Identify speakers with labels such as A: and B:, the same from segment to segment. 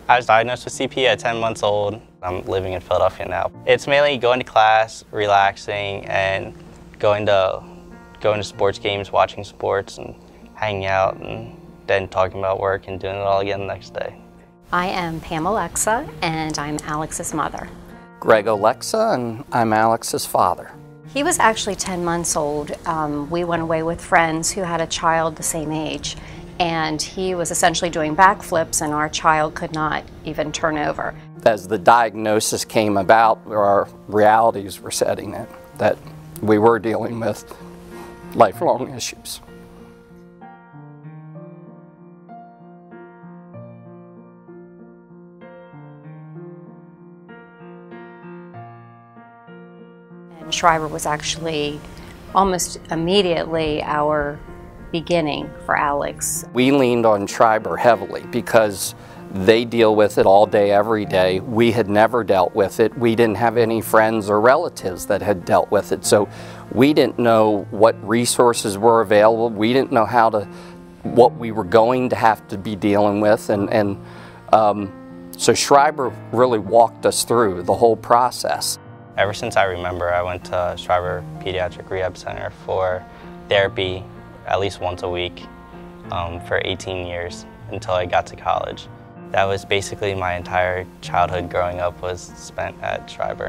A: I was diagnosed with CP at 10 months old. I'm living in Philadelphia now. It's mainly going to class, relaxing, and going to sports games, watching sports, and hanging out, and then talking about work and doing it all again the next day.
B: I am Pam Oleksa, and I'm Alex's mother.
C: Greg Oleksa, and I'm Alex's father.
B: He was actually 10 months old. We went away with friends who had a child the same age, and he was essentially doing backflips, and our child could not even turn over.
C: As the diagnosis came about, our realities were setting in, that we were dealing with lifelong issues.
B: And Schreiber was actually almost immediately our beginning for Alex.
C: We leaned on Schreiber heavily because they deal with it all day, every day. We had never dealt with it. We didn't have any friends or relatives that had dealt with it. So we didn't know what resources were available. We didn't know what we were going to have to be dealing with. So Schreiber really walked us through the whole process.
A: Ever since I remember, I went to Schreiber Pediatric Rehab Center for therapy at least once a week for 18 years until I got to college. That was basically my entire childhood growing up was spent at Schreiber.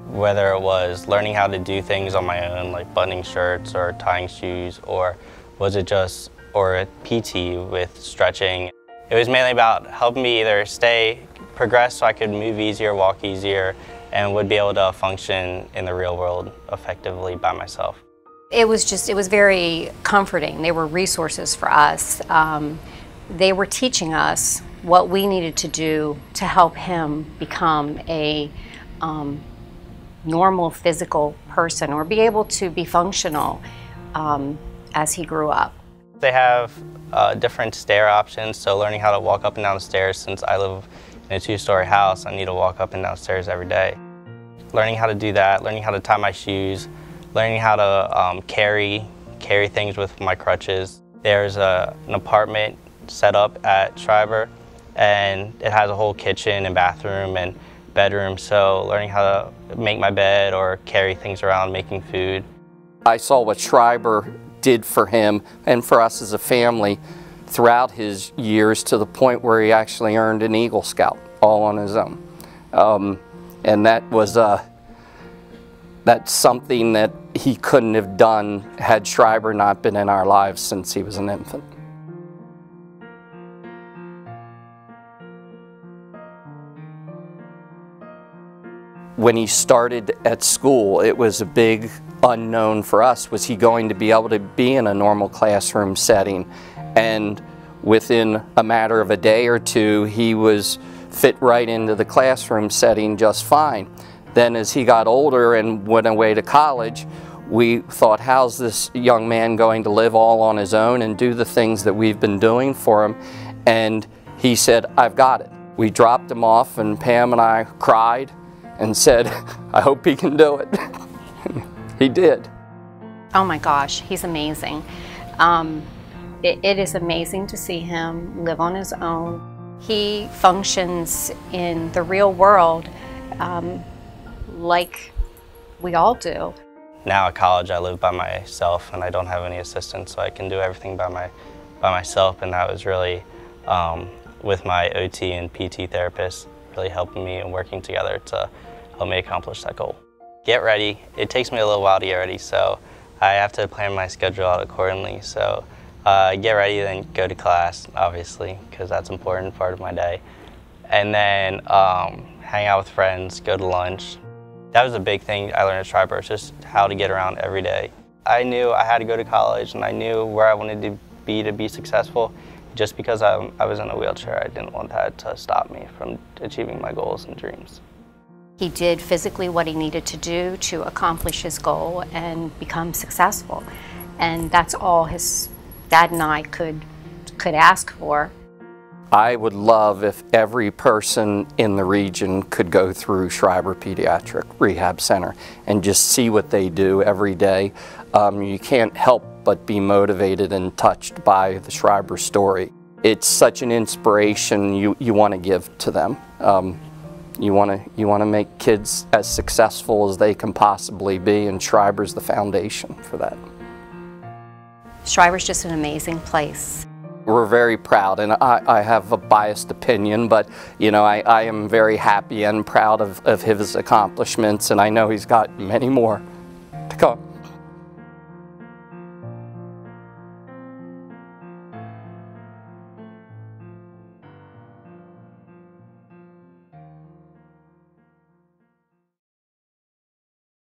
A: Whether it was learning how to do things on my own, like buttoning shirts or tying shoes, or was it just, or PT with stretching. It was mainly about helping me either progress so I could move easier, walk easier, and would be able to function in the real world effectively by myself.
B: It was very comforting. They were resources for us. They were teaching us what we needed to do to help him become a normal physical person or be able to be functional as he grew up.
A: They have different stair options, so learning how to walk up and down the stairs. Since I live in a 2-story house, I need to walk up and down stairs every day. Learning how to do that, learning how to tie my shoes, learning how to carry things with my crutches. There's an apartment set up at Schreiber, and it has a whole kitchen and bathroom and bedroom, so learning how to make my bed or carry things around, making food.
C: I saw what Schreiber did for him and for us as a family throughout his years, to the point where he actually earned an Eagle Scout all on his own. And that's something that he couldn't have done had Schreiber not been in our lives since he was an infant. When he started at school, it was a big unknown for us. Was he going to be able to be in a normal classroom setting? And within a matter of a day or two, he was fit right into the classroom setting just fine. Then as he got older and went away to college, we thought, how's this young man going to live all on his own and do the things that we've been doing for him? And he said, I've got it. We dropped him off, and Pam and I cried and said, I hope he can do it. He did.
B: Oh my gosh, he's amazing. It is amazing to see him live on his own. He functions in the real world like we all do.
A: Now at college, I live by myself, and I don't have any assistants, so I can do everything by myself, and that was really, with my OT and PT therapist, really helping me and working together to help me accomplish that goal. Get ready. It takes me a little while to get ready, so I have to plan my schedule out accordingly. So get ready, then go to class, obviously, because that's an important part of my day. And then hang out with friends, go to lunch. That was a big thing I learned at Schreiber, just how to get around every day. I knew I had to go to college, and I knew where I wanted to be successful. Just because I was in a wheelchair, I didn't want that to stop me from achieving my goals and dreams.
B: He did physically what he needed to do to accomplish his goal and become successful. And that's all his dad and I could ask for.
C: I would love if every person in the region could go through Schreiber Pediatric Rehab Center and just see what they do every day. You can't help but be motivated and touched by the Schreiber story. it's such an inspiration you want to give to them. You want to make kids as successful as they can possibly be, and Schreiber's the foundation for that.
B: Schreiber's just an amazing place.
C: We're very proud, and I have a biased opinion, but you know, I am very happy and proud of his accomplishments, and I know he's got many more to come.